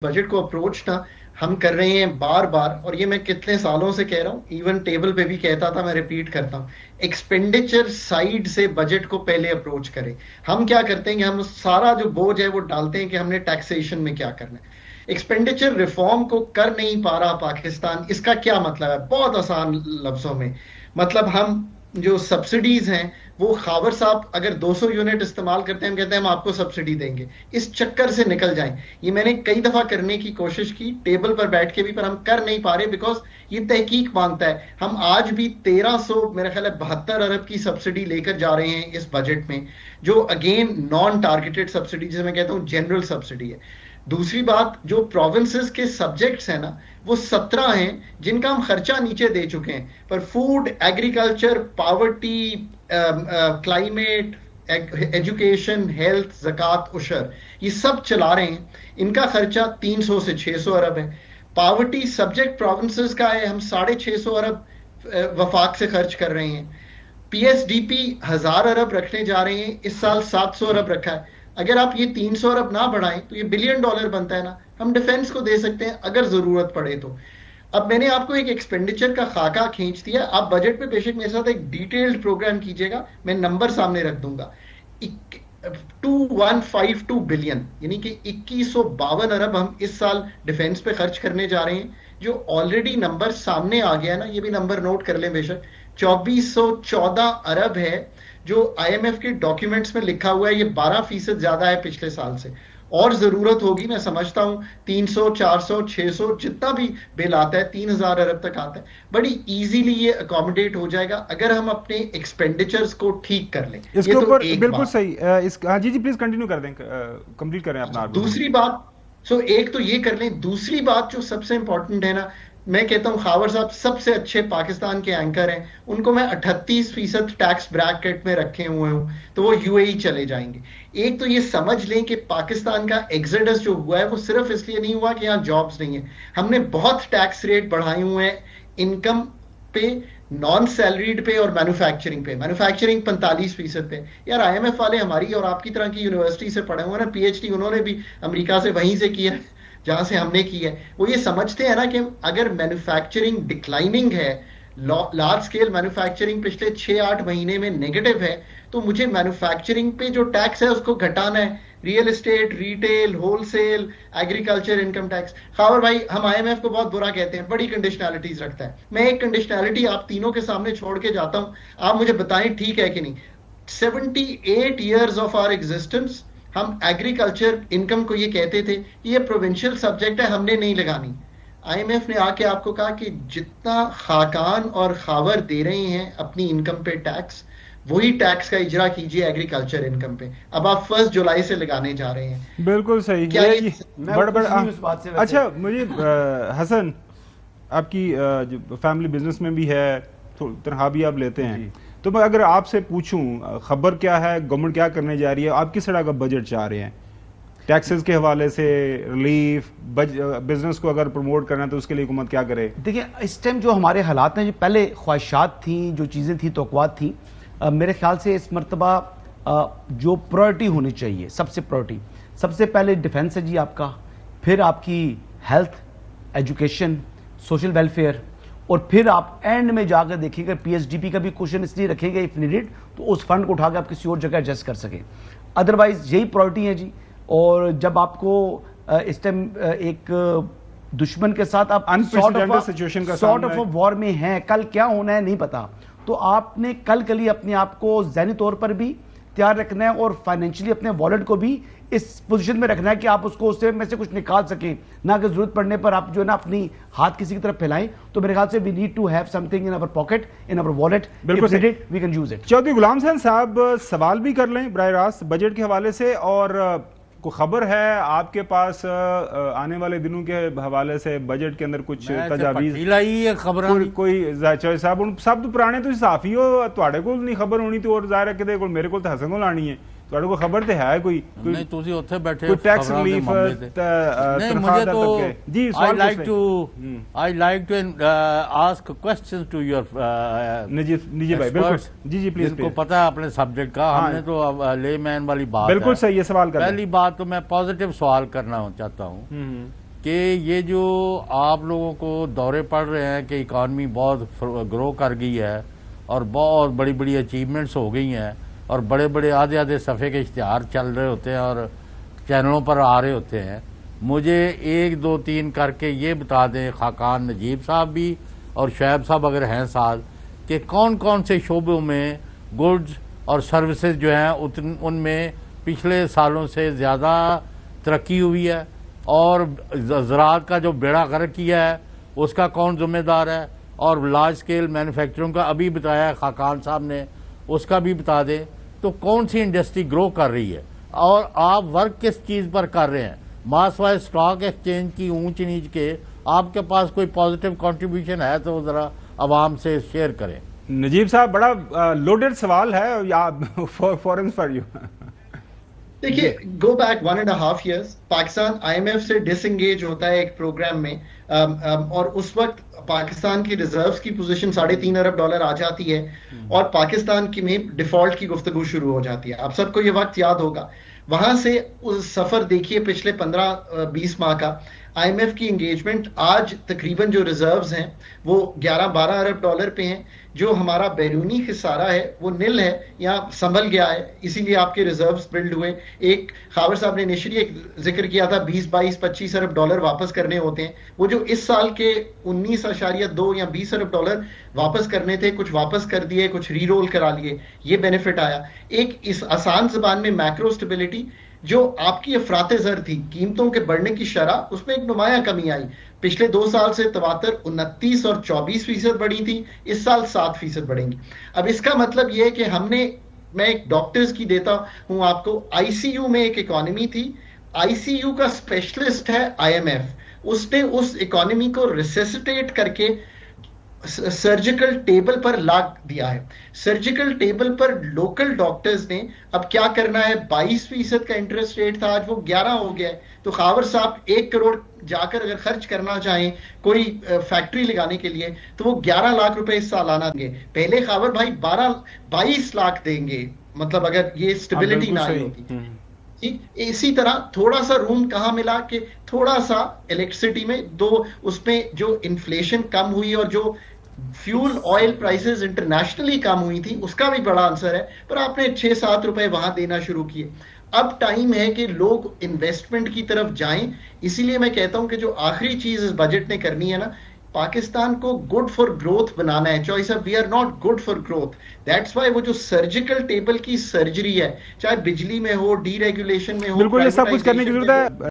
Budget کو approach نا ہم کر رہے ہیں بار بار، اور یہ میں کتنے سالوں سے کہہ رہا ہوں، ایون ٹیبل پہ بھی کہتا تھا، میں ریپیٹ کرتا ہوں، ایکسپینڈیچر سائیڈ سے بجٹ کو پہلے اپروچ کریں۔ ہم کیا کرتے ہیں کہ ہم سارا جو بوجھ ہے وہ ڈالتے ہیں کہ ہم نے ٹیکسیشن میں کیا کرنا ہے۔ ایکسپینڈیچر ریفارم کو کر نہیں پا رہا پاکستان، اس کا کیا مطلب ہے؟ بہت آسان لفظوں میں مطلب، ہم جو سبسڈیز ہیں وہ خاور صاحب اگر 200 یونٹ استعمال کرتے ہیں، ہم کہتے ہیں ہم آپ کو سبسڈی دیں گے، اس چکر سے نکل جائیں۔ یہ میں نے کئی دفعہ کرنے کی کوشش کی ٹیبل پر بیٹھ کے بھی، پر ہم کر نہیں پا رہے بیکاز یہ تحقیق مانگتا ہے۔ ہم آج بھی 1300 میرا خیال ہے 72 ارب کی سبسڈی لے کر جا رہے ہیں اس بجٹ میں، جو اگین نان ٹارگیٹڈ سبسڈی جسے میں کہتا ہوں جنرل سبسڈی ہے۔ دوسری بات، جو پروونسز کے سبجیکٹس ہیں نا وہ 17 ہیں جن کا ہم خرچہ نیچے دے چکے ہیں، پر food, agriculture, poverty, climate, education, health, زکوٰۃ، عشر، یہ سب چلا رہے ہیں۔ ان کا خرچہ 300 سے 600 ارب ہے۔ پاورٹی سبجیکٹ پروونسز کا ہے، ہم 650 ارب وفاق سے خرچ کر رہے ہیں۔ پی ایس ڈی پی 1000 ارب رکھنے جا رہے ہیں، اس سال 700 ارب رکھا ہے۔ اگر آپ یہ 300 ارب نہ بڑھائیں تو یہ $1 بلین بنتا ہے نا، ہم ڈیفنس کو دے سکتے ہیں اگر ضرورت پڑے تو۔ اب میں نے آپ کو ایک ایکسپینڈیچر کا خاکہ کھینچ دیا، آپ بجٹ پہ بے شک میرے ساتھ ایک ڈیٹیلڈ پروگرام کیجیے گا، میں نمبر سامنے رکھ دوں گا۔ 2152 بلین یعنی کہ 2152 ارب ہم اس سال ڈیفنس پہ خرچ کرنے جا رہے ہیں، جو آلریڈی نمبر سامنے آ گیا نا، یہ بھی نمبر نوٹ کر لیں بے شک، 2414 ارب ہے جو آئی ایم ایف کے ڈاکیومنٹس میں لکھا ہوا ہے، یہ 12% زیادہ ہے پچھلے سال سے۔ اور ضرورت ہوگی، میں سمجھتا ہوں 300، 400، 600 جتنا بھی بل آتا ہے، 3000 ارب تک آتا ہے، بڑی ایزیلی یہ اکوموڈیٹ ہو جائے گا اگر ہم اپنے ایکسپینڈیچرز کو ٹھیک کر لیں۔ اس کے اوپر بالکل صحیح، ہاں جی پلیز کنٹینیو کر دیں، کمپلیٹ کریں اپنا۔ دوسری بات، ایک تو یہ کر لیں، دوسری بات جو سب سے امپورٹنٹ ہے نا، میں کہتا ہوں خاور صاحب سب سے اچھے پاکستان کے اینکر ہیں، ان کو میں 38% ٹیکس بریکٹ میں رکھے ہوئے ہوں تو وہ یو اے ای چلے جائیں گے۔ ایک تو یہ سمجھ لیں کہ پاکستان کا ایگزڈس جو ہوا ہے وہ صرف اس لیے نہیں ہوا کہ یہاں جابز نہیں ہیں، ہم نے بہت ٹیکس ریٹ بڑھائے ہوئے ہیں انکم پہ، نان سیلریڈ پہ اور مینوفیکچرنگ پہ۔ مینوفیکچرنگ 45% پہ۔ یار آئی ایم ایف والے ہماری اور آپ کی طرح کی یونیورسٹی سے پڑھے ہوئے نا، پی ایچ ڈی انہوں نے بھی امریکہ سے وہیں سے کیا ہے جہاں سے ہم نے کی ہے۔ وہ یہ سمجھتے ہیں نا کہ اگر مینوفیکچرنگ ڈکلائننگ ہے، لارج سکیل مینوفیکچرنگ پچھلے 6-8 مہینے میں نیگیٹو ہے، تو مجھے مینوفیکچرنگ پہ جو ٹیکس ہے اس کو گھٹانا ہے، real estate, retail, wholesale, agriculture income tax. Khawar بھائی ہم آئی ایم ایف کو بہت برا کہتے ہیں، بڑی کنڈیشنالٹیز رکھتا ہے۔ میں ایک کنڈیشنالٹی آپ تینوں کے سامنے چھوڑ کے جاتا ہوں، آپ مجھے بتائیں ٹھیک ہے کہ نہیں۔ 78 ایئرز آف آر ایگزسٹنس ہم ایگریکلچر انکم کو یہ کہتے تھے کہ یہ پروونشل سبجیکٹ ہے، ہم نے نہیں لگانی۔ آئی ایم ایف نے آ کے آپ کو کہا کہ جتنا خاکان اور خاور دے رہے ہیں اپنی انکم پہ ٹیکس، وہی ٹیکس کا اجرا کیجیے ایگریکلچر انکم پہ۔ اب آپ 1 جولائی سے لگانے جا رہے ہیں۔ بالکل صحیح۔ کیا اچھا مجھے حسن، آپ کی فیملی بزنس میں بھی ہے، تنخواہ بھی آپ لیتے ہیں، تو میں اگر آپ سے پوچھوں خبر کیا ہے، گورنمنٹ کیا کرنے جا رہی ہے، آپ کس طرح کا بجٹ چاہ رہے ہیں؟ ٹیکسز کے حوالے سے ریلیف، بزنس کو اگر پروموٹ کرنا ہے تو اس کے لیے حکومت کیا کرے؟ دیکھیں اس ٹائم جو ہمارے حالات ہیں، جو پہلے خواہشات تھیں، جو چیزیں تھیں، توقعات تھیں، میرے خیال سے اس مرتبہ جو پرائرٹی ہونی چاہیے، سب سے پرائرٹی سب سے پہلے ڈیفنس ہے جی آپ کا، پھر آپ کی ہیلتھ، ایجوکیشن، سوشل ویلفیئر، اور پھر آپ اینڈ میں جا کر دیکھیں گے پی ایس ڈی پی کا بھی کوشچن اس لیے رکھیں گے اف نیڈڈ، تو اس فنڈ کو اٹھا کے آپ کسی اور جگہ ایڈجسٹ کر سکیں۔ ادروائز یہی پرائرٹی ہے جی۔ اور جب آپ کو اس ٹائم ایک دشمن کے ساتھ آپ سارٹ آف وار میں ہیں، کل کیا ہونا ہے نہیں پتا، تو آپ نے کل کے لیے اپنے آپ کو ذہنی طور پر بھی تیار رکھنا ہے اور فائنینشلی اپنے والٹ کو بھی اس پوزیشن میں رکھنا ہے کہ آپ اس کو اس میں سے کچھ نکال سکیں، نہ کہ ضرورت پڑنے پر آپ جو ہے نا اپنی ہاتھ کسی کی طرف پھیلائیں۔ تو میرے خیال سے we need to have something in our pocket, in our wallet, we can use it. Chaudhry Ghulam Hussain صاحب سوال بھی کر لیں براہ راست بجٹ کے حوالے سے، اور کوئی خبر ہے آپ کے پاس آنے والے دنوں کے حوالے سے بجٹ کے اندر کچھ تجاویز؟ کوئی صاحب سب تو پرانے تو صحافی ہو، تواڈے کول نہیں خبر ہونی تو اور ظاہر ہے کہ میرے کول تو حسن کول آنی ہے، تواڈے کو خبر تے ہے کوئی نہیں تسی اوتھے بیٹھے کوئی ٹیکس ریلیف مجھے تو جی I like to ask questions to your نجی بھائی بالکل جی پلیز، کو پتہ ہے اپنے سبجیکٹ کا، ہم نے تو لے مین والی بات بالکل صحیح ہے، سوال کر پہلی بات تو میں پازیٹیو سوال کرنا چاہتا ہوں کہ یہ جو آپ لوگوں کو دورے پڑ رہے ہیں کہ اکانومی بہت گرو کر گئی ہے اور بہت بڑی بڑی اچیومنٹس ہو گئی ہیں اور بڑے بڑے آدھے آدھے صفحے کے اشتہار چل رہے ہوتے ہیں اور چینلوں پر آ رہے ہوتے ہیں، مجھے 1 2 3 کر کے یہ بتا دیں خاقان نجیب صاحب بھی اور شعیب صاحب اگر ہیں ساتھ، کہ کون کون سے شعبوں میں گڈز اور سروسز جو ہیں ان میں پچھلے سالوں سے زیادہ ترقی ہوئی ہے، اور زراعت کا جو بیڑا غرق کیا ہے اس کا کون ذمہ دار ہے، اور لارج اسکیل مینوفیکچرنگ کا ابھی بتایا ہے خاقان صاحب نے، اس کا بھی بتا دیں، تو کون سی انڈسٹری گرو کر رہی ہے اور آپ ورک کس چیز پر کر رہے ہیں، ماس وائز اسٹاک ایکسچینج کی اونچ نیچ کے آپ کے پاس کوئی پازیٹیو کنٹریبیوشن ہے تو ذرا عوام سے شیئر کریں۔ نجیب صاحب بڑا لوڈڈ سوال ہے فورن فار یو۔ دیکھیے go back 1.5 years Pakistan I M F سے ڈس انگیج ہوتا ہے ایک پروگرام میں، اور اس وقت پاکستان کی ریزروز کی پوزیشن $3.5 ارب آ جاتی ہے اور پاکستان کی میں ڈیفالٹ کی گفتگو شروع ہو جاتی ہے۔ آپ سب کو یہ وقت یاد ہوگا، وہاں سے اس سفر دیکھیے پچھلے 15-20 ماہ کا آئی ایم ایف کی انگیجمنٹ، آج تقریباً جو ریزروز ہیں وہ $11-12 ارب پہ ہیں، جو ہمارا بیرونی خسارہ ہے وہ نل ہے یا سنبھل گیا ہے، اسی لیے آپ کے ریزروز بلڈ ہوئے۔ ایک خاور صاحب نے انیشلی ایک ذکر کیا تھا 20-22-25 ارب ڈالر واپس کرنے ہوتے ہیں، وہ جو اس سال کے 19.2 یا 20 ارب ڈالر واپس کرنے تھے، کچھ واپس کر دیے، کچھ ری رول کرا لیے، یہ بینیفٹ آیا۔ ایک اس آسان زبان میں میکرو سٹیبلٹی، جو آپ کی افراط زر تھی قیمتوں کے بڑھنے کی شرح، اس میں ایک نمایاں کمی آئی۔ پچھلے 2 سال سے تواتر 29 اور 24% بڑھی تھی، اس سال 7% بڑھیں گی۔ اب اس کا مطلب یہ ہے کہ ہم نے، میں ایک ڈاکٹرز کی دیتا ہوں آپ کو، آئی سی یو میں ایک اکانومی تھی، آئی سی یو کا اسپیشلسٹ ہے آئی ایم ایف، اس نے اس اکانومی کو ریسیسیٹیٹ کر کے سرجیکل ٹیبل پر لا دیا ہے۔ سرجیکل ٹیبل پر لوکل ڈاکٹرز نے اب کیا کرنا ہے، 22% کا انٹرسٹ ریٹ تھا، آج وہ 11 ہو گیا ہے۔ تو خاور صاحب 1 کروڑ جا کر اگر خرچ کرنا چاہیں کوئی فیکٹری لگانے کے لیے تو وہ 11 لاکھ روپے اس سال آنا دیں گے، پہلے خاور بھائی 22 لاکھ دیں گے، مطلب اگر یہ اسٹیبلٹی نہ آئی ہوتی۔ اسی طرح تھوڑا سا روم کہاں ملا کہ تھوڑا سا الیکٹریسٹی میں اس میں جو انفلیشن کم ہوئی اور جو فیول آئل پرائسز انٹرنیشنلی کم ہوئی تھی، اس کا بھی بڑا آنسر ہے، پر آپ نے 6-7 روپے وہاں دینا شروع کیے۔ اب ٹائم ہے کہ لوگ انویسٹمنٹ کی طرف جائیں، اسی لیے میں کہتا ہوں کہ جو آخری چیز اس بجٹ نے کرنی ہے نا، پاکستان کو گڈ فار گروتھ بنانا ہے۔ Choice of we are not good for growth, that's why وہ جو سرجیکل ٹیبل کی سرجری ہے، چاہے بجلی میں ہو، ڈی ریگولیشن میں ہو، بالکل یہ سب کچھ کرنے کی ضرورت ہے۔